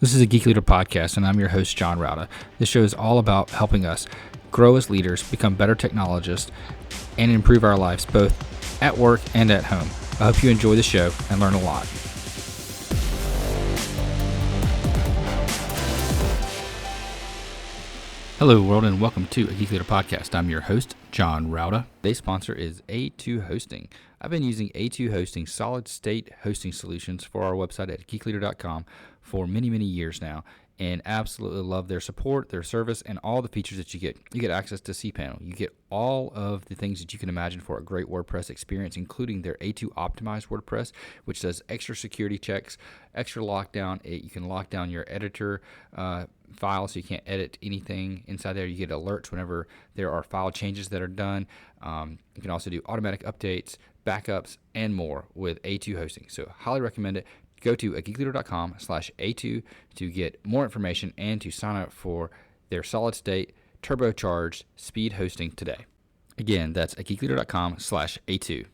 This is a Geek Leader podcast, and I'm your host, John Rauda. This show is all about helping us grow as leaders, become better technologists, and improve our lives both at work and at home. I hope you enjoy the show and learn a lot. Hello, world, and welcome to a Geek Leader podcast. I'm your host, John Rauda. Today's sponsor is A2 Hosting. I've been using A2 Hosting solid-state hosting solutions for our website at geekleader.com for many, many years now, and absolutely love their support, their service, and all the features that you get. You get access to cPanel. You get all of the things that you can imagine for a great WordPress experience, including their A2 optimized WordPress, which does extra security checks, extra lockdown. You can lock down your editor file so you can't edit anything inside there. You get alerts whenever there are file changes that are done. You can also do automatic updates, backups, and more with A2 Hosting. So highly recommend it. Go to geekleader.com/A2 to get more information and to sign up for their solid state turbocharged speed hosting today. Again, that's at geekleader.com/A2.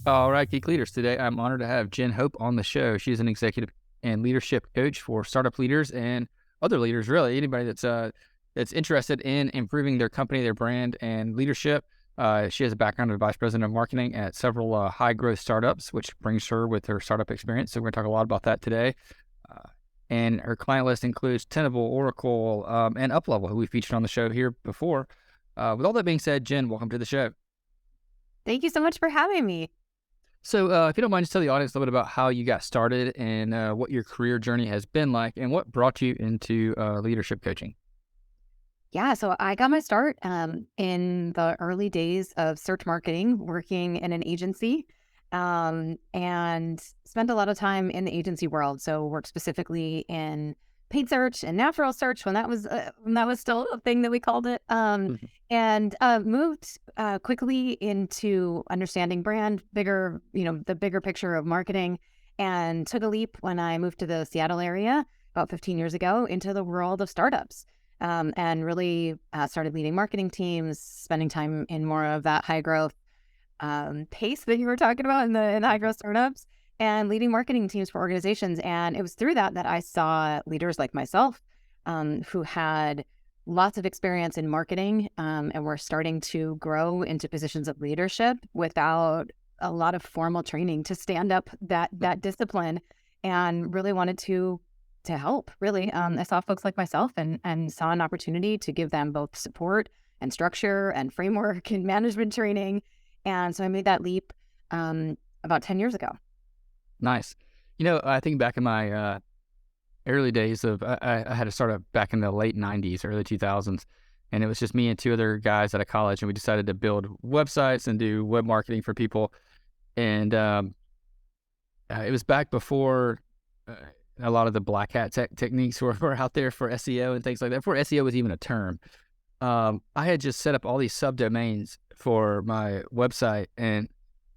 All right, Geek Leaders. Today I'm honored to have Jen Hope on the show. She's an executive and leadership coach for startup leaders and other leaders, really. Anybody that's interested in improving their company, their brand, and leadership. She has a background as vice president of marketing at several high-growth startups, which brings her with her startup experience. So we're going to talk a lot about that today. And her client list includes Tenable, Oracle, and Uplevel, who we featured on the show here before. With all that being said, Jen, welcome to the show. Thank you so much for having me. So if you don't mind, just tell the audience a little bit about how you got started and what your career journey has been like and what brought you into leadership coaching. Yeah, so I got my start in the early days of search marketing, working in an agency, and spent a lot of time in the agency world. So worked specifically in paid search and natural search when that was still a thing that we called it, and moved quickly into understanding brand, the bigger picture of marketing, and took a leap when I moved to the Seattle area about 15 years ago into the world of startups. And really started leading marketing teams, spending time in more of that high growth pace that you were talking about in high growth startups, and leading marketing teams for organizations. And it was through that I saw leaders like myself who had lots of experience in marketing and were starting to grow into positions of leadership without a lot of formal training to stand up that discipline, and really wanted to help, really. I saw folks like myself and saw an opportunity to give them both support and structure and framework and management training. And so I made that leap about 10 years ago. Nice. I think back in my early days I had a startup back in the late 90s, early 2000s, and it was just me and two other guys out of college, and we decided to build websites and do web marketing for people. And it was back before a lot of the black hat techniques were out there for SEO and things like that, before SEO was even a term. I had just set up all these subdomains for my website, and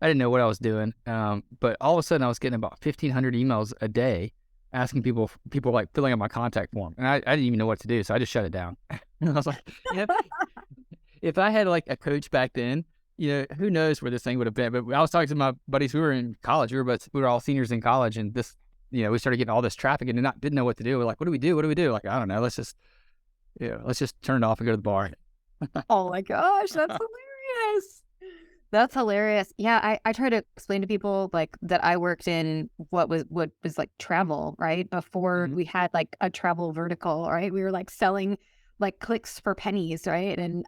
I didn't know what I was doing. But all of a sudden I was getting about 1,500 emails a day asking people like filling out my contact form. And I didn't even know what to do. So I just shut it down. And I was like, if I had like a coach back then, who knows where this thing would have been. But I was talking to my buddies who were in college. We were all seniors in college, and we started getting all this traffic and didn't know what to do. We're like, what do we do? Like, I don't know. Let's just turn it off and go to the bar. Oh my gosh, that's hilarious. That's hilarious. Yeah, I try to explain to people like that I worked in what was like travel, right? Before we had like a travel vertical, right? We were like selling like clicks for pennies, right? And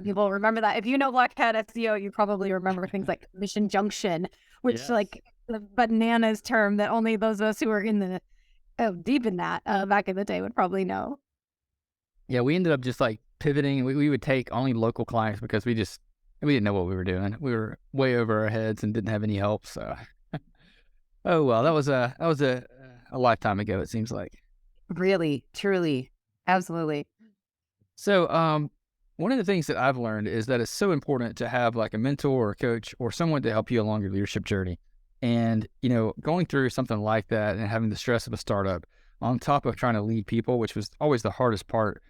people remember that. If you know Black Hat SEO, you probably remember things like Mission Junction, which like the bananas term that only those of us who are in the deep in that back in the day would probably know. Yeah, we ended up just like pivoting. We would take only local clients because we didn't know what we were doing. We were way over our heads and didn't have any help. So, oh well, that was a lifetime ago. It seems like. Really, truly, absolutely. So, one of the things that I've learned is that it's so important to have like a mentor or a coach or someone to help you along your leadership journey. And, going through something like that and having the stress of a startup on top of trying to lead people, which was always the hardest part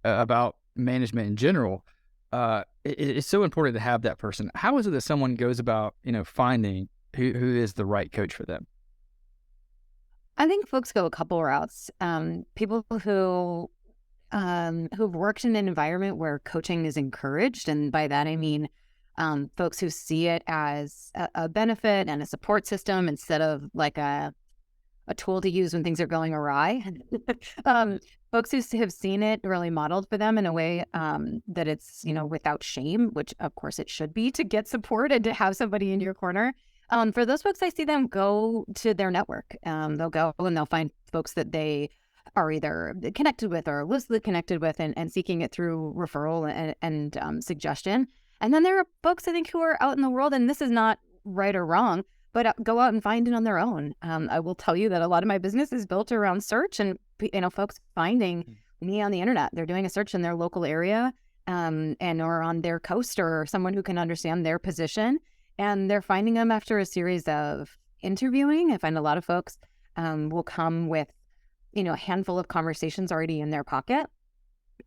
about management in general, it's so important to have that person. How is it that someone goes about, finding who is the right coach for them? I think folks go a couple routes. People who've worked in an environment where coaching is encouraged, and by that I mean folks who see it as a benefit and a support system instead of like a tool to use when things are going awry. um, Folks who have seen it really modeled for them in a way that it's, without shame, which of course it should be to get support and to have somebody in your corner. For those folks, I see them go to their network. They'll go and they'll find folks that they are either connected with or loosely connected with, and seeking it through referral and suggestion. And then there are folks, I think, who are out in the world, and this is not right or wrong, but go out and find it on their own. I will tell you that a lot of my business is built around search and, folks finding me on the internet. They're doing a search in their local area or on their coast, or someone who can understand their position. And they're finding them after a series of interviewing. I find a lot of folks will come with, a handful of conversations already in their pocket,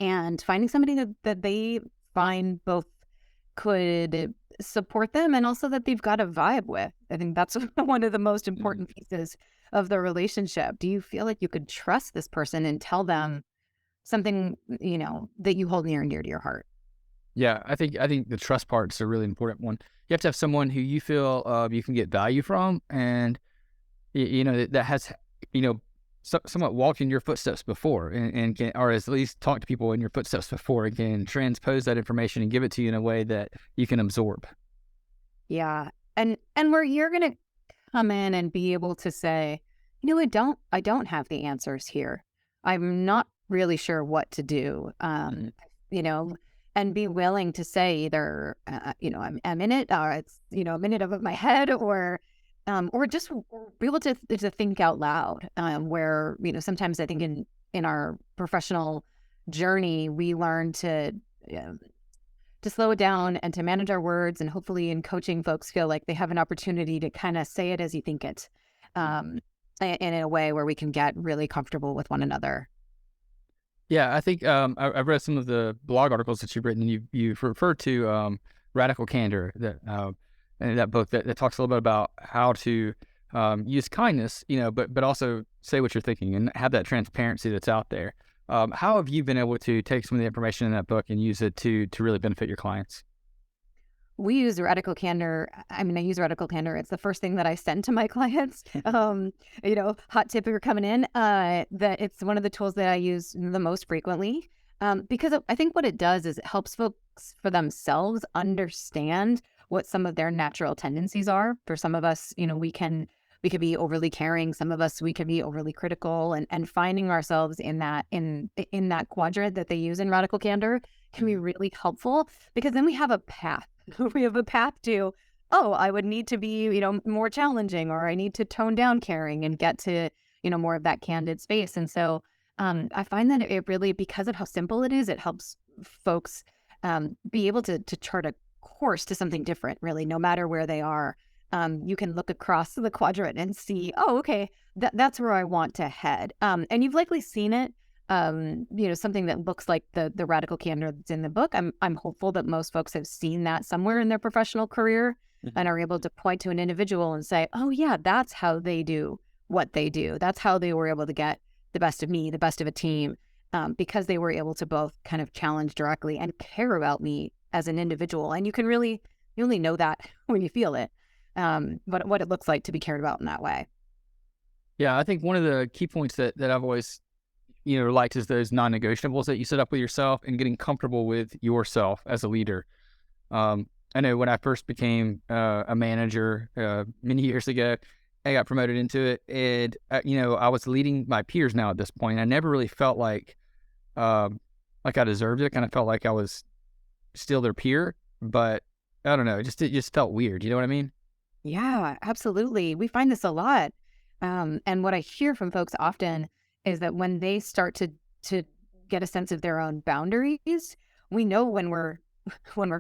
and finding somebody that they find both could support them and also that they've got a vibe with. I think that's one of the most important pieces of the relationship. Do you feel like you could trust this person and tell them something, that you hold near and dear to your heart? Yeah, I think the trust part's a really important one. You have to have someone who you feel you can get value from, and that has somewhat walked in your footsteps before, and can, or at least talk to people in your footsteps before, and can transpose that information and give it to you in a way that you can absorb. Yeah. And where you're going to come in and be able to say, I don't have the answers here. I'm not really sure what to do. And be willing to say either, I'm in it, or it's, a minute above my head, or just be able to think out loud. Where, sometimes I think in our professional journey, we learn to slow it down and to manage our words, and hopefully in coaching, folks feel like they have an opportunity to kind of say it as you think it, and in a way where we can get really comfortable with one another. Yeah, I think I've read some of the blog articles that you've written, and you've referred to Radical Candor, and that book that talks a little bit about how to use kindness, but also say what you're thinking and have that transparency that's out there. How have you been able to take some of the information in that book and use it to really benefit your clients? We use Radical Candor. I use Radical Candor. It's the first thing that I send to my clients. Hot tip if you're coming in, that it's one of the tools that I use the most frequently, because I think what it does is it helps folks for themselves understand what some of their natural tendencies are. For some of us, we could be overly caring. Some of us, we could be overly critical, and finding ourselves in that quadrant that they use in Radical Candor can be really helpful, because then we have a path. We have a path to, I would need to be, more challenging, or I need to tone down caring and get to, more of that candid space. And so I find that it really, because of how simple it is, it helps folks be able to chart a course to something different, really, no matter where they are. You can look across the quadrant and see, okay, that's where I want to head. And you've likely seen it. Something that looks like the Radical Candor that's in the book. I'm hopeful that most folks have seen that somewhere in their professional career, and are able to point to an individual and say, oh yeah, that's how they do what they do. That's how they were able to get the best of me, the best of a team, because they were able to both kind of challenge directly and care about me as an individual. And you only know that when you feel it, but what it looks like to be cared about in that way. Yeah, I think one of the key points that I've always liked is those non-negotiables that you set up with yourself, and getting comfortable with yourself as a leader. I know when I first became a manager many years ago, I got promoted into it, and I was leading my peers now at this point. I never really felt like I deserved it. I kind of felt like I was still their peer, but I don't know, it just felt weird. You know what I mean? Yeah, absolutely. We find this a lot. And what I hear from folks often is that when they start to get a sense of their own boundaries, we know when we're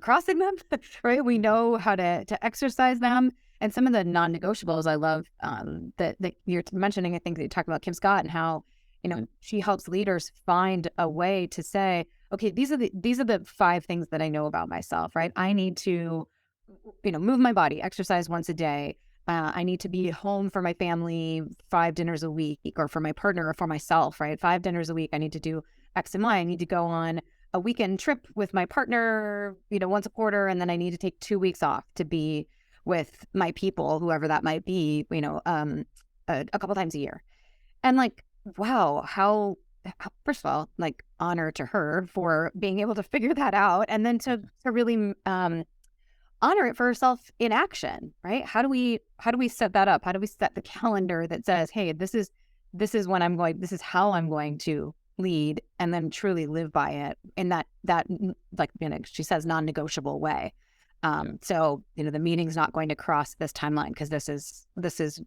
crossing them, right? We know how to exercise them. And some of the non-negotiables I love, that you're mentioning, I think that you talked about Kim Scott, and how, she helps leaders find a way to say, okay, these are the 5 things that I know about myself, right? I need to, move my body, exercise once a day. I need to be home for my family 5 dinners a week, or for my partner or for myself, right? 5 dinners a week. I need to do X and Y. I need to go on a weekend trip with my partner, once a quarter. And then I need to take 2 weeks off to be with my people, whoever that might be, a couple times a year. And like, wow, first of all, like, honor to her for being able to figure that out. And then to really, honor it for herself in action, right? How do we set that up? How do we set the calendar that says, hey, this is this is how I'm going to lead, and then truly live by it in that like, she says, non-negotiable way. So, the meeting's not going to cross this timeline because this is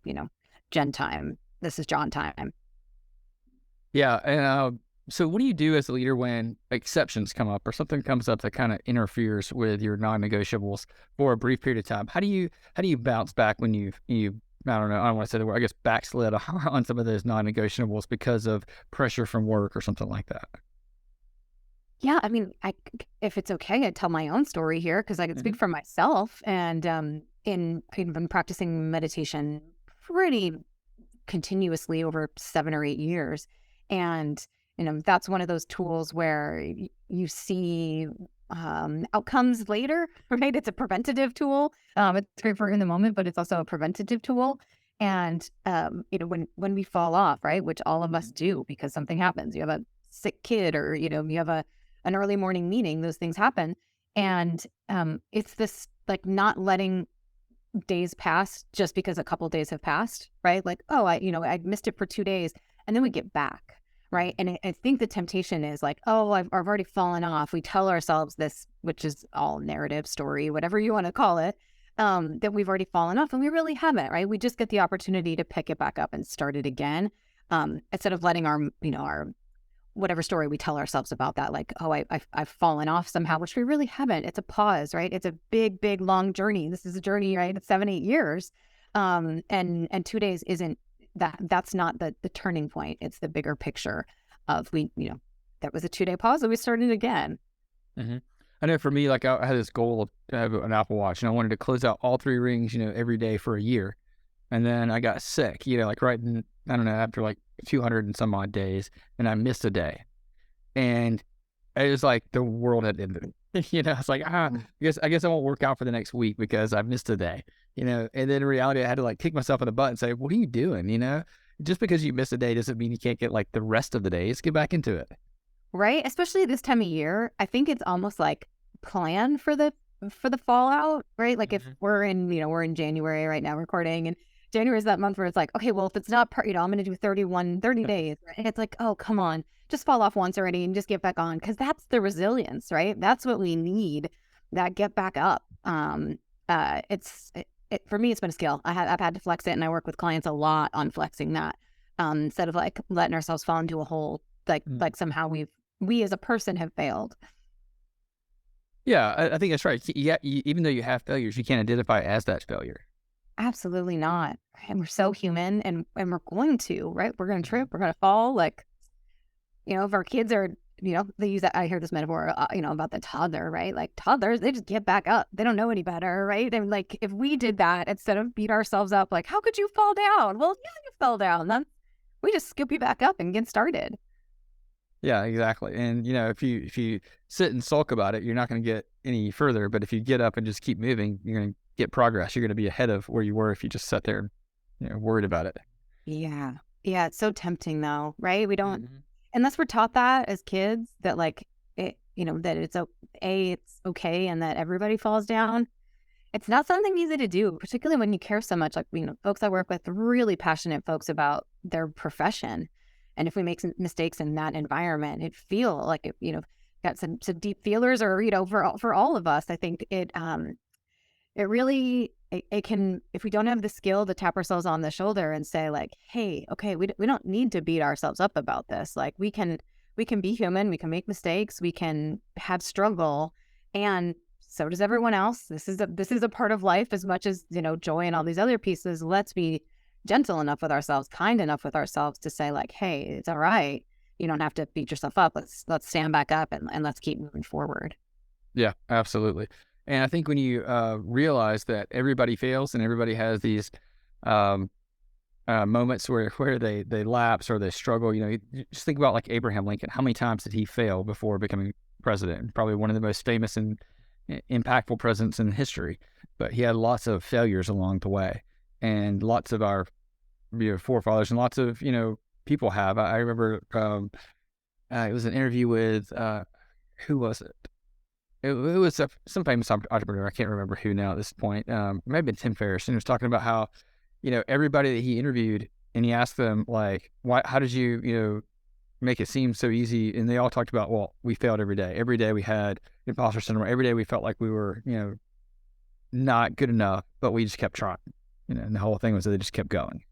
Jen time. This is John time. Yeah. And so what do you do as a leader when exceptions come up or something comes up that kind of interferes with your non-negotiables for a brief period of time? How do you bounce back when you I don't know, I don't want to say the word, I guess, backslid on some of those non-negotiables because of pressure from work or something like that? Yeah, I mean, if it's okay, I'd tell my own story here because I can speak for myself. And I've been practicing meditation pretty continuously over 7 or 8 years, and that's one of those tools where you see outcomes later, right? It's a preventative tool. It's great for in the moment, but it's also a preventative tool. And when we fall off, right, which all of us do because something happens, you have a sick kid, or you have an early morning meeting, those things happen. And it's this, like, not letting days pass just because a couple days have passed, right? Like, oh, I missed it for 2 days, and then we get back, right? And I think the temptation is like, oh, I've already fallen off. We tell ourselves this, which is all narrative, story, whatever you want to call it, that we've already fallen off, and we really haven't, right? We just get the opportunity to pick it back up and start it again, instead of letting our whatever story we tell ourselves about that, like, oh, I've fallen off somehow, which we really haven't. It's a pause, right? It's a big, big, long journey. This is a journey, right? It's 7, 8 years. And 2 days isn't that's not the turning point. It's the bigger picture of that was a 2-day pause and we started again. Mm-hmm. I know for me, like, I had this goal to have an Apple Watch, and I wanted to close out all 3 rings, every day for a year. And then I got sick, like right in, I don't know, after like 200 and some odd days, and I missed a day. And it was like the world had ended. It's like, I guess I won't work out for the next week because I missed a day, and then in reality, I had to like kick myself in the butt and say, what are you doing? Just because you missed a day doesn't mean you can't get like the rest of the days. Get back into it. Right. Especially this time of year. I think it's almost like plan for the fallout, right? Like, if we're in January right now recording, and January is that month where it's like, okay, well, if it's not, I'm going to do 30 days. And it's like, oh, come on, just fall off once already and just get back on. Cause that's the resilience, right? That's what we need, that get back up. For me, it's been a skill. I've had to flex it, and I work with clients a lot on flexing that. Instead of like letting ourselves fall into a hole, like somehow we as a person have failed. Yeah, I think that's right. Even though you have failures, you can't identify as that failure. Absolutely not. And we're so human, and we're going to, right? We're going to trip, we're going to fall. Like, if our kids are, they use that, I hear this metaphor, about the toddler, right? Like, toddlers, they just get back up. They don't know any better, right? And like, if we did that, instead of beat ourselves up, like, how could you fall down? Well, yeah, you fell down. Then we just scoop you back up and get started. Yeah, exactly. And if you sit and sulk about it, you're not going to get any further. But if you get up and just keep moving, you're going to get progress. You're going to be ahead of where you were if you just sat there, worried about it. Yeah. Yeah. It's so tempting though, right? We don't, unless we're taught that as kids, that like it, that it's okay and that everybody falls down. It's not something easy to do, particularly when you care so much. Like, folks I work with, really passionate folks about their profession. And if we make some mistakes in that environment, it feel like it, got some deep feelers, or, for all of us, I think it really, it can, if we don't have the skill to tap ourselves on the shoulder and say like, hey, okay, we don't need to beat ourselves up about this. Like, we can be human, we can make mistakes, we can have struggle, and so does everyone else. This is a part of life as much as, joy and all these other pieces. Let's be gentle enough with ourselves, kind enough with ourselves to say like, hey, it's all right. You don't have to beat yourself up. Let's stand back up and let's keep moving forward. Yeah, absolutely. And I think when you realize that everybody fails and everybody has these um, moments where they lapse or they struggle. You just think about like Abraham Lincoln. How many times did he fail before becoming president? Probably one of the most famous and impactful presidents in history. But he had lots of failures along the way, and lots of our forefathers and lots of people have. I remember it was an interview with who was it? It was some famous entrepreneur. I can't remember who now at this point. It might have been Tim Ferriss, and he was talking about how everybody that he interviewed, and he asked them like, why? How did you make it seem so easy? And they all talked about, well, we failed every day. Every day we had imposter syndrome. Every day we felt like we were not good enough, but we just kept trying. And the whole thing was that they just kept going.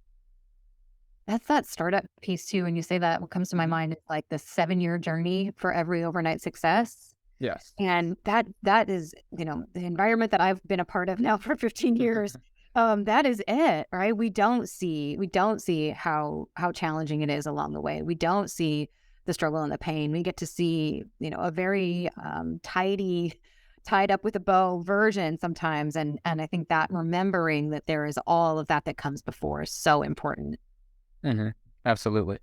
That's that startup piece too. When you say that, what comes to my mind is like the 7-year journey for every overnight success. Yes. And that is, the environment that I've been a part of now for 15 years. That is it, right? We don't see how challenging it is along the way. We don't see the struggle and the pain. We get to see, a very tied up with a bow version sometimes. And I think that remembering that there is all of that comes before is so important. Mm-hmm. Absolutely.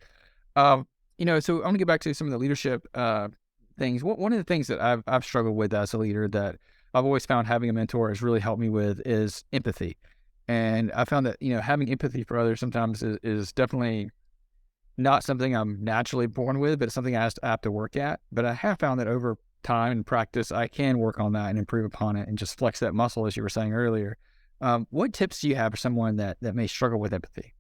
So I want to get back to some of the leadership things. One of the things that I've struggled with as a leader that I've always found having a mentor has really helped me with is empathy. And I found that, having empathy for others sometimes is definitely not something I'm naturally born with, but it's something I have to work at. But I have found that over time and practice, I can work on that and improve upon it and just flex that muscle, as you were saying earlier. What tips do you have for someone that may struggle with empathy?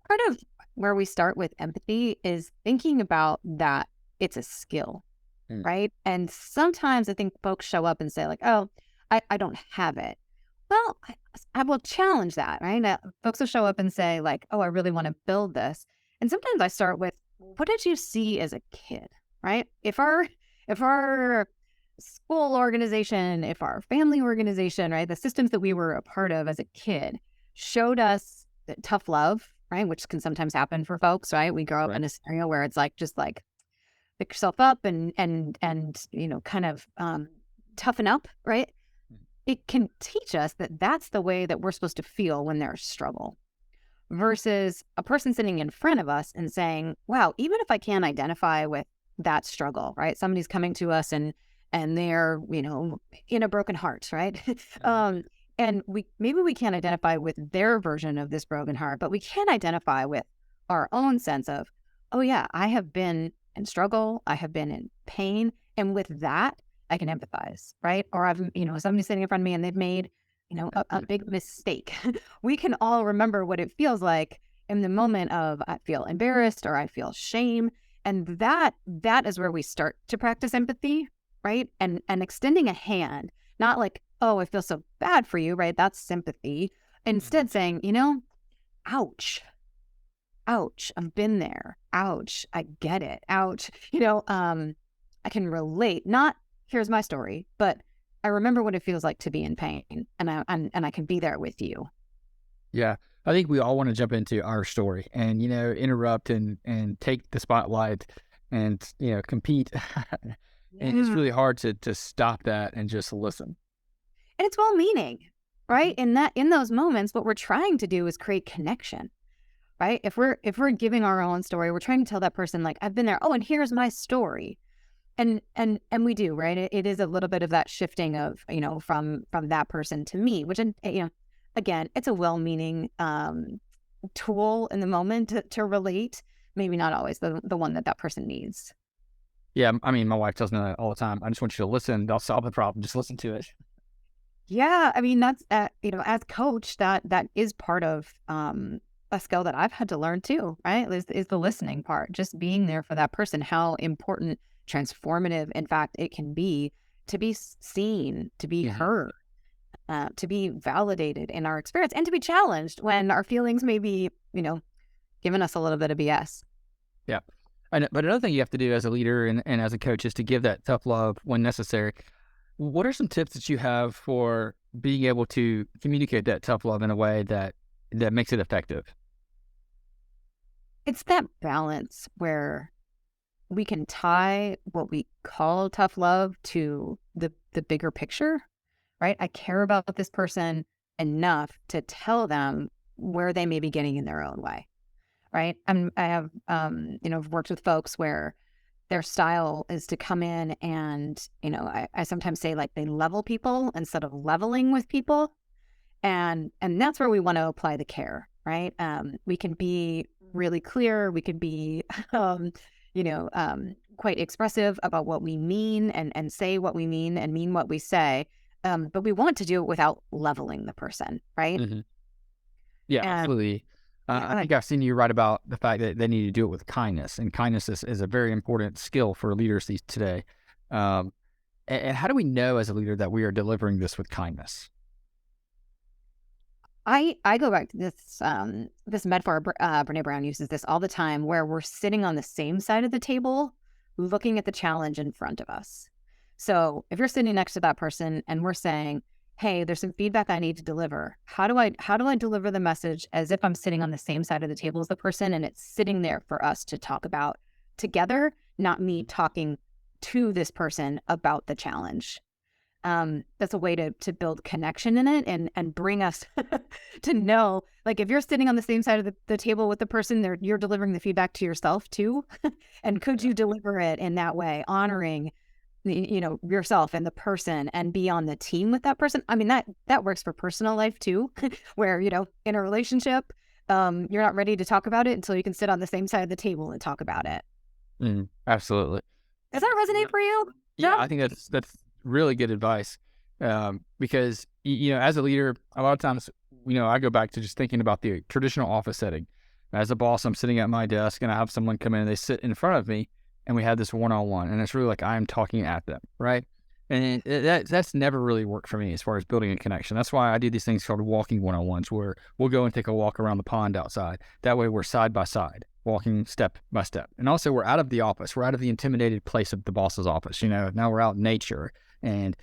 Part of where we start with empathy is thinking about that it's a skill, right? And sometimes I think folks show up and say like, oh, I don't have it. Well, I will challenge that, right? Folks will show up and say like, oh, I really want to build this. And sometimes I start with, what did you see as a kid, right? If our school organization, if our family organization, right, the systems that we were a part of as a kid showed us tough love, right, which can sometimes happen for folks, right? We grow up in a scenario where it's like, just like pick yourself up and kind of toughen up, right? It can teach us that that's the way that we're supposed to feel when there's struggle, versus a person sitting in front of us and saying, wow, even if I can't identify with that struggle, right? Somebody's coming to us and they're, in a broken heart, right? And maybe we can't identify with their version of this broken heart, but we can identify with our own sense of, oh yeah, I have been in struggle, I have been in pain, and with that, I can empathize, right? Or I've, somebody's sitting in front of me and they've made, a big mistake. We can all remember what it feels like in the moment of, I feel embarrassed or I feel shame. And that is where we start to practice empathy, right? And extending a hand, not like, oh, I feel so bad for you, right? That's sympathy. Instead saying, ouch, I've been there. Ouch, I get it. Ouch, I can relate. Not here's my story, but I remember what it feels like to be in pain, and I can be there with you. Yeah, I think we all want to jump into our story and interrupt and take the spotlight and compete. And it's really hard to stop that and just listen. And it's well-meaning, right? In those moments, what we're trying to do is create connection, right? If we're giving our own story, we're trying to tell that person like, I've been there. Oh, and here's my story. And we do, right? It is a little bit of that shifting of, from that person to me, which, again, it's a well-meaning tool in the moment to relate. Maybe not always the one that person needs. Yeah, I mean, my wife tells me that all the time. I just want you to listen. They'll solve the problem. Just listen to it. Yeah, I mean, that's, as coach, that is part of a skill that I've had to learn too, right? Is the listening part, just being there for that person, how important, transformative, in fact, it can be to be seen, to be heard, to be validated in our experience, and to be challenged when our feelings may be, giving us a little bit of BS. Yeah. But another thing you have to do as a leader and as a coach is to give that tough love when necessary. What are some tips that you have for being able to communicate that tough love in a way that makes it effective? It's that balance where we can tie what we call tough love to the bigger picture, right? I care about this person. enough to tell them where they may be getting in their own way, right? I have, worked with folks where their style is to come in and, I sometimes say like they level people instead of leveling with people. And that's where we want to apply the care, right? We can be really clear. We can be, quite expressive about what we mean and say what we mean and mean what we say. But we want to do it without leveling the person, right? Mm-hmm. Yeah, And absolutely. I think I've seen you write about the fact that they need to do it with kindness, and kindness is a very important skill for leaders today. And how do we know as a leader that we are delivering this with kindness? I go back to this metaphor. Brene Brown uses this all the time, where we're sitting on the same side of the table, looking at the challenge in front of us. So if you're sitting next to that person and we're saying, "Hey, there's some feedback I need to deliver. How do I deliver the message as if I'm sitting on the same side of the table as the person, and it's sitting there for us to talk about together, not me talking to this person about the challenge." That's a way to build connection in it and bring us to know, like, if you're sitting on the same side of the table with the person there, you're delivering the feedback to yourself too. And could you deliver it in that way, honoring yourself and the person, and be on the team with that person? I mean, that works for personal life too, where, in a relationship, you're not ready to talk about it until you can sit on the same side of the table and talk about it. Absolutely. Does that resonate for you? Yeah, I think that's really good advice. Because, as a leader, a lot of times, I go back to just thinking about the traditional office setting. As a boss, I'm sitting at my desk and I have someone come in and they sit in front of me and we have this one-on-one, and it's really like I'm talking at them, right? And that's never really worked for me as far as building a connection. That's why I do these things called walking one-on-ones, where we'll go and take a walk around the pond outside. That way we're side by side, walking step by step. And also we're out of the office. We're out of the intimidated place of the boss's office. Now we're out in nature. And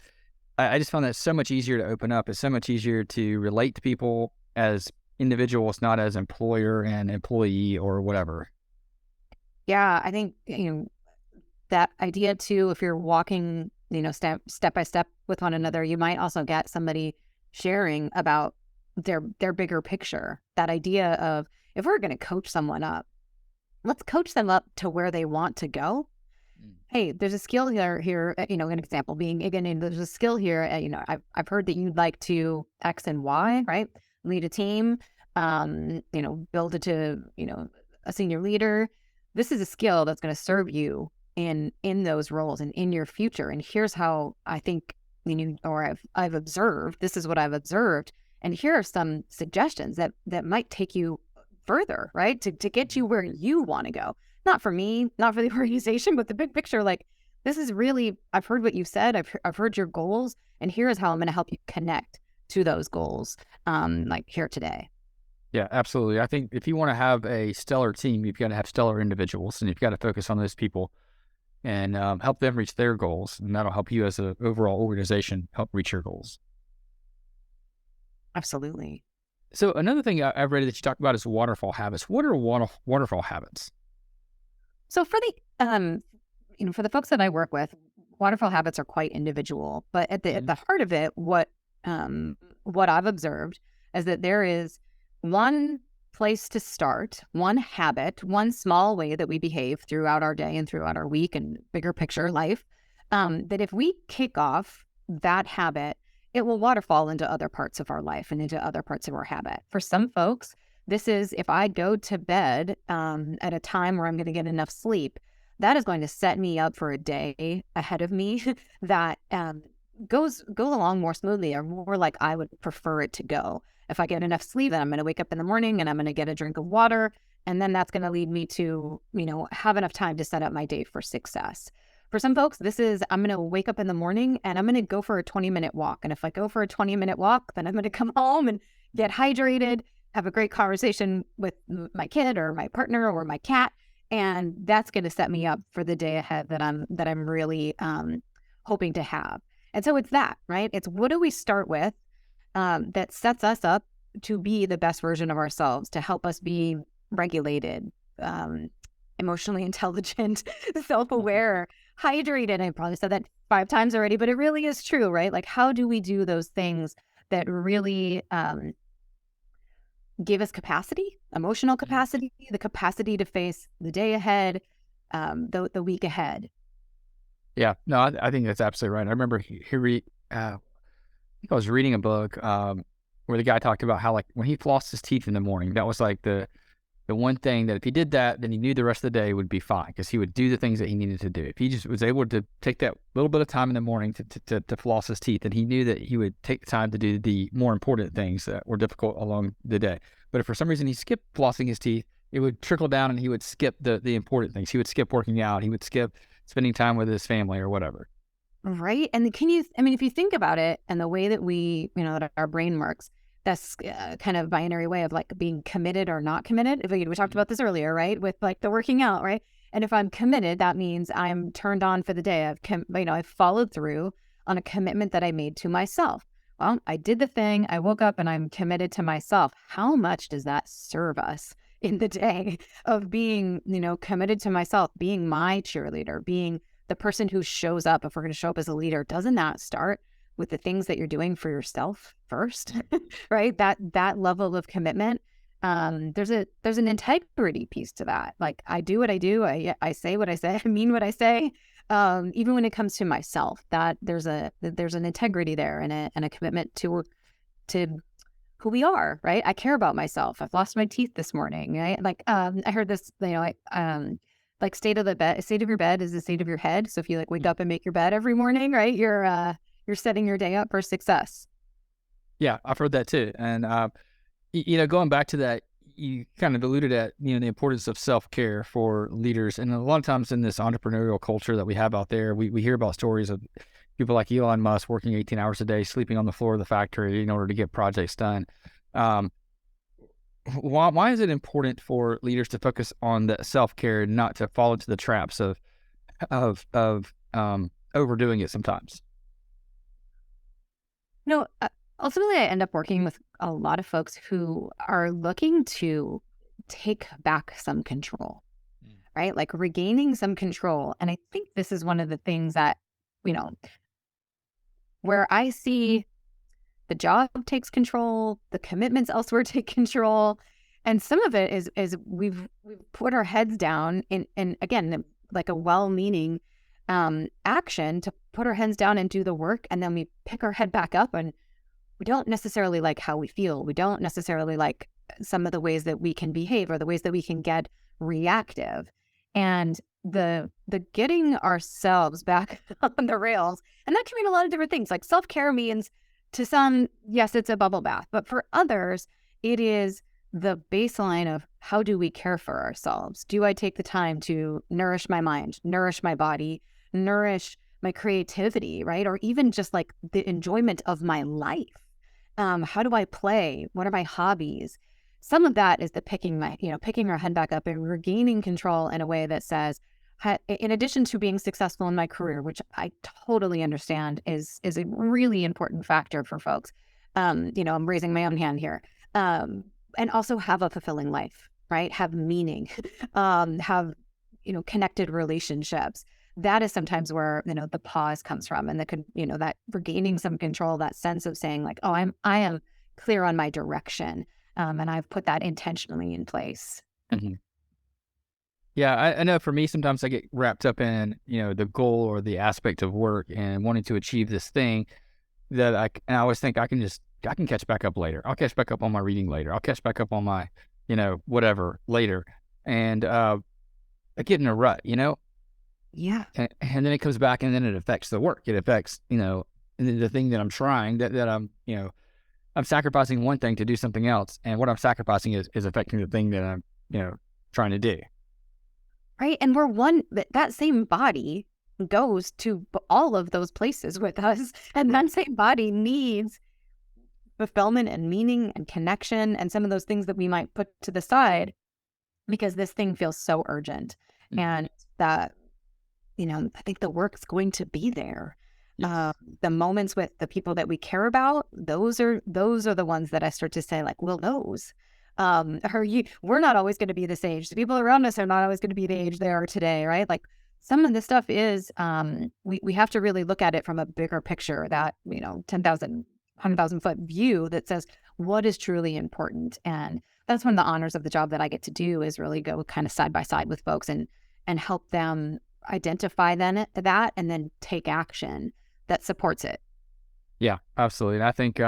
I just found that so much easier to open up. It's so much easier to relate to people as individuals, not as employer and employee or whatever. Yeah, I think, that idea too, if you're walking, step by step with one another, you might also get somebody sharing about their bigger picture. That idea of, if we're going to coach someone up, let's coach them up to where they want to go. Hey, there's a skill here, an example being, again, there's a skill here, I've heard that you'd like to X and Y, right? Lead a team, build it to, a senior leader. This is a skill that's going to serve you in those roles and in your future. And here's how I think, or I've observed, this is what I've observed. And here are some suggestions that might take you further, right? To get you where you want to go. Not for me, not for the organization, but the big picture. Like, this is really, I've heard what you said. I've heard your goals, and here is how I'm going to help you connect to those goals, like here today. Yeah, absolutely. I think if you want to have a stellar team, you've got to have stellar individuals, and you've got to focus on those people and help them reach their goals. And that'll help you as an overall organization help reach your goals. Absolutely. So another thing I've read that you talk about is waterfall habits. What are waterfall habits? So for the for the folks that I work with, waterfall habits are quite individual. But at the heart of it, what I've observed is that there is one place to start, one habit, one small way that we behave throughout our day and throughout our week and bigger picture life. That if we kick off that habit, it will waterfall into other parts of our life and into other parts of our habit. For some folks, this is, if I go to bed at a time where I'm going to get enough sleep, that is going to set me up for a day ahead of me that goes along more smoothly, or more like I would prefer it to go. If I get enough sleep, then I'm going to wake up in the morning and I'm going to get a drink of water, and then that's going to lead me to, have enough time to set up my day for success. For some folks, this is, I'm going to wake up in the morning and I'm going to go for a 20-minute walk. And if I go for a 20-minute walk, then I'm going to come home and get hydrated, have a great conversation with my kid or my partner or my cat, and that's going to set me up for the day ahead that I'm really hoping to have. And so it's that, right? It's, what do we start with that sets us up to be the best version of ourselves, to help us be regulated, emotionally intelligent, self-aware, hydrated. I probably said that 5 times already, but it really is true, right? Like, how do we do those things that really give us capacity, emotional capacity, the capacity to face the day ahead, the week ahead. Yeah, no, I think that's absolutely right. I remember I think I was reading a book where the guy talked about how, like, when he flossed his teeth in the morning, that was like the one thing that if he did that, then he knew the rest of the day would be fine because he would do the things that he needed to do. If he just was able to take that little bit of time in the morning to floss his teeth, then he knew that he would take the time to do the more important things that were difficult along the day. But if for some reason he skipped flossing his teeth, it would trickle down and he would skip the important things. He would skip working out. He would skip spending time with his family or whatever. Right. And if you think about it and the way that that our brain works, that's kind of binary way of like being committed or not committed. We talked about this earlier, right? With like the working out, right? And if I'm committed, that means I'm turned on for the day. I've followed through on a commitment that I made to myself. Well, I did the thing. I woke up and I'm committed to myself. How much does that serve us in the day of being, committed to myself, being my cheerleader, being the person who shows up? If we're going to show up as a leader, doesn't that start with the things that you're doing for yourself first, right? That level of commitment. There's an integrity piece to that. Like, I do what I do. I say what I say. I mean what I say. Even when it comes to myself, that there's an integrity there and a commitment to who we are, right? I care about myself. I've lost my teeth this morning, right? Like, I heard this, like state of your bed is the state of your head. So if you like wake up and make your bed every morning, right, you're setting your day up for success. Yeah, I've heard that too. And, going back to that, you kind of alluded at, the importance of self-care for leaders. And a lot of times in this entrepreneurial culture that we have out there, we hear about stories of people like Elon Musk working 18 hours a day, sleeping on the floor of the factory in order to get projects done. Why is it important for leaders to focus on the self-care and not to fall into the traps of overdoing it sometimes? Ultimately, I end up working with a lot of folks who are looking to take back some control, right? Like regaining some control. And I think this is one of the things that, where I see the job takes control, the commitments elsewhere take control. And some of it is we've put our heads down in again, like a well-meaning action to put our heads down and do the work. And then we pick our head back up and we don't necessarily like how we feel. We don't necessarily like some of the ways that we can behave or the ways that we can get reactive. And the getting ourselves back on the rails, and that can mean a lot of different things. Like self-care means, to some, yes, it's a bubble bath, but for others, it is the baseline of how do we care for ourselves? Do I take the time to nourish my mind, nourish my body, nourish my creativity, right? Or even just like the enjoyment of my life. How do I play? What are my hobbies? Some of that is the picking our head back up and regaining control in a way that says, in addition to being successful in my career, which I totally understand is a really important factor for folks. I'm raising my own hand here. And also have a fulfilling life, right? Have meaning, have, connected relationships. That is sometimes where, the pause comes from, and that regaining some control, that sense of saying like, oh, I am clear on my direction. And I've put that intentionally in place. Mm-hmm. Yeah, I know for me, sometimes I get wrapped up in, the goal or the aspect of work and wanting to achieve this thing that I always think I can catch back up later. I'll catch back up on my reading later. I'll catch back up on my, whatever later. And I get in a rut, Yeah. And then it comes back and then it affects the work. It affects, the thing that I'm trying that I'm, I'm sacrificing one thing to do something else. And what I'm sacrificing is affecting the thing that I'm, trying to do. Right. And that same body goes to all of those places with us. And that same body needs fulfillment and meaning and connection and some of those things that we might put to the side because this thing feels so urgent. Mm-hmm. And that, I think the work's going to be there. Yes. The moments with the people that we care about, those are the ones that I start to say like, well, those. We're not always going to be this age. The people around us are not always going to be the age they are today, right? Like some of this stuff is, we have to really look at it from a bigger picture that, 10,000 100,000 foot view that says what is truly important. And that's one of the honors of the job that I get to do, is really go kind of side by side with folks and help them identify that and then take action that supports it. Yeah, absolutely. And I think,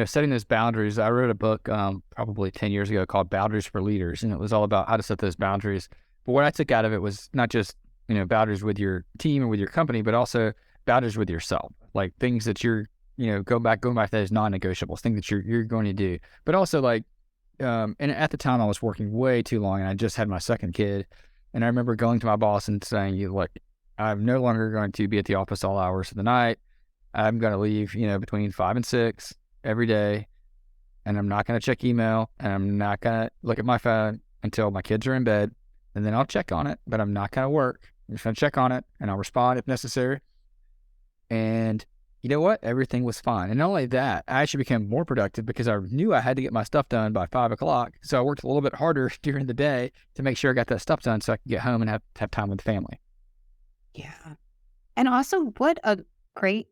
setting those boundaries, I wrote a book probably 10 years ago called Boundaries for Leaders, and it was all about how to set those boundaries. But what I took out of it was not just, boundaries with your team or with your company, but also boundaries with yourself, like things that you're, going back to those non-negotiables, things that you're going to do. But also and at the time I was working way too long, and I just had my second kid. And I remember going to my boss and saying, look, I'm no longer going to be at the office all hours of the night. I'm going to leave, between 5 and 6 every day. And I'm not going to check email, and I'm not going to look at my phone until my kids are in bed. And then I'll check on it, but I'm not going to work. I'm just going to check on it, and I'll respond if necessary. And you know what? Everything was fine. And not only that, I actually became more productive because I knew I had to get my stuff done by 5 o'clock. So I worked a little bit harder during the day to make sure I got that stuff done so I could get home and have time with the family. Yeah. And also, what a great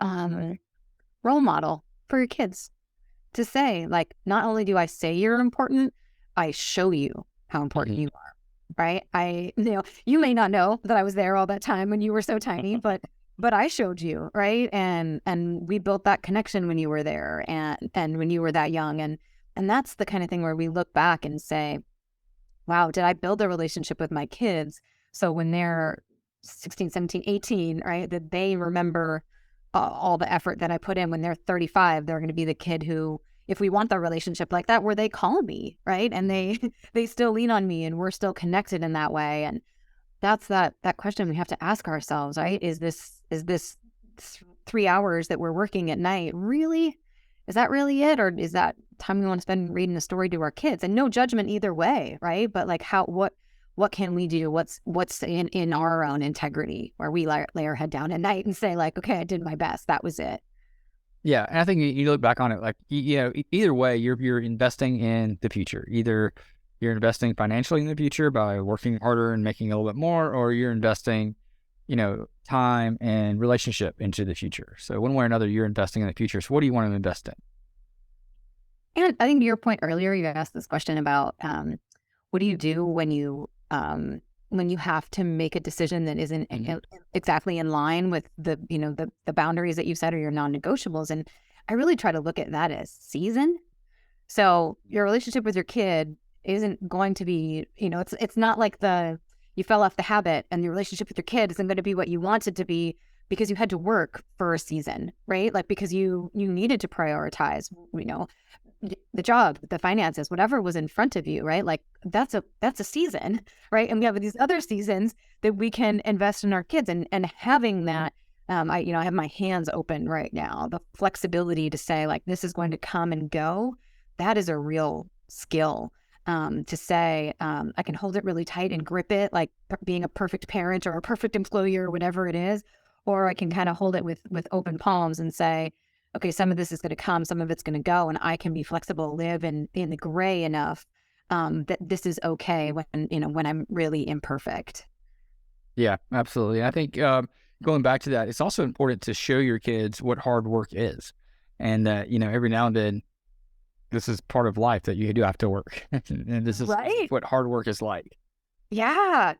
role model for your kids to say, like, not only do I say you're important, I show you how important you are, right? You may not know that I was there all that time when you were so tiny, but I showed you, right? And we built that connection when you were there and when you were that young. And that's the kind of thing where we look back and say, wow, did I build a relationship with my kids? So when they're 16, 17, 18, right, that they remember all the effort that I put in. When they're 35, they're going to be the kid who, if we want the relationship like that, where they call me, right? And they still lean on me, and we're still connected in that way. And that's that question we have to ask ourselves, right? Is this 3 hours that we're working at night is that really it? Or is that time we want to spend reading a story to our kids? And no judgment either way, right? But like, what can we do? What's in our own integrity, where we lay our head down at night and say, like, okay, I did my best. That was it. Yeah. And I think you look back on it, like, either way, you're investing in the future. Either you're investing financially in the future by working harder and making a little bit more, or you're investing, time and relationship into the future. So one way or another, you're investing in the future. So what do you want to invest in? And I think to your point earlier, you asked this question about what do you do when you have to make a decision that isn't exactly in line with the boundaries that you set or your non-negotiables. And I really try to look at that as season. So your relationship with your kid isn't going to be, it's not like you fell off the habit, and your relationship with your kid isn't going to be what you want it to be because you had to work for a season, right? Like, because you needed to prioritize, the job, the finances, whatever was in front of you, right? Like, that's a season, right? And we have these other seasons that we can invest in our kids, and having that, I have my hands open right now. The flexibility to say, like, this is going to come and go. That is a real skill. To say, I can hold it really tight and grip it, like being a perfect parent or a perfect employee or whatever it is, or I can kind of hold it with open palms and say, okay, some of this is going to come, some of it's going to go, and I can be flexible, live in the gray enough that this is okay when I'm really imperfect. Yeah, absolutely. I think going back to that, it's also important to show your kids what hard work is, and that every now and then, this is part of life, that you do have to work, and this is what hard work is like. Yeah,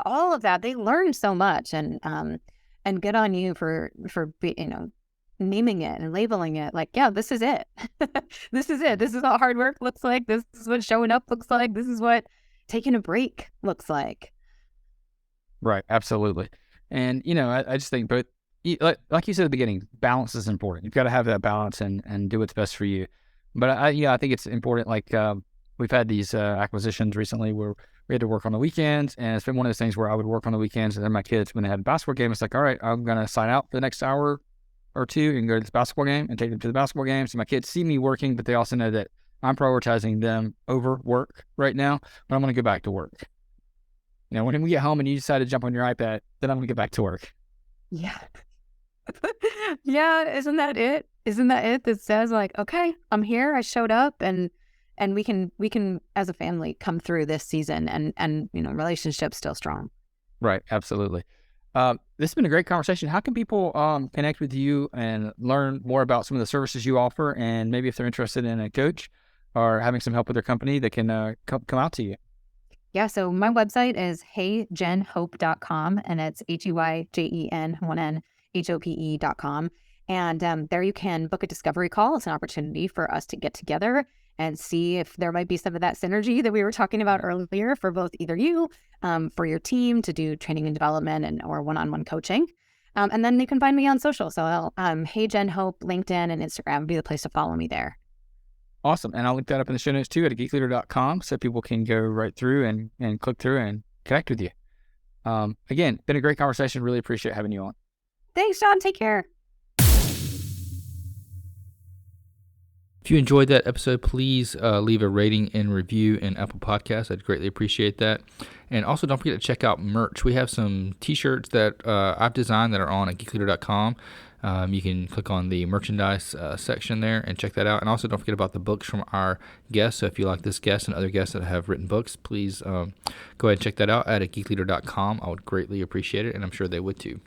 all of that. They learn so much, and good on you for naming it and labeling it. Like, yeah, this is it. This is it. This is what hard work looks like. This is what showing up looks like. This is what taking a break looks like. Right, absolutely. And I just think, but like you said at the beginning, balance is important. You've got to have that balance and do what's best for you. But I think it's important. Like we've had these acquisitions recently where we had to work on the weekends, and it's been one of those things where I would work on the weekends, and then my kids, when they had a basketball game, it's like, all right, I'm gonna sign out for the next hour or two and go to this basketball game and take them to the basketball game. So my kids see me working, but they also know that I'm prioritizing them over work right now. But I'm gonna go back to work. When we get home and you decide to jump on your iPad, then I'm gonna get back to work. Yeah. Yeah, isn't that it? Isn't that it that says, like, okay, I'm here, I showed up, and we can as a family come through this season and relationships still strong. Right, absolutely. This has been a great conversation. How can people connect with you and learn more about some of the services you offer? And maybe if they're interested in a coach or having some help with their company, they can come out to you. Yeah, so my website is heyjenhope.com, and it's HEYJEN1NHOPE.com. And there you can book a discovery call. It's an opportunity for us to get together and see if there might be some of that synergy that we were talking about earlier for both either you, for your team to do training and development or one-on-one coaching. And then you can find me on social. So Hey Jen Hope, LinkedIn and Instagram would be the place to follow me there. Awesome. And I'll link that up in the show notes too at geekleader.com so people can go right through and click through and connect with you. Again, been a great conversation. Really appreciate having you on. Thanks, John. Take care. If you enjoyed that episode, please leave a rating and review in Apple Podcasts. I'd greatly appreciate that. And also don't forget to check out merch. We have some t-shirts that I've designed that are on at geekleader.com. You can click on the merchandise section there and check that out. And also don't forget about the books from our guests. So if you like this guest and other guests that have written books, please go ahead and check that out at geekleader.com. I would greatly appreciate it, and I'm sure they would too.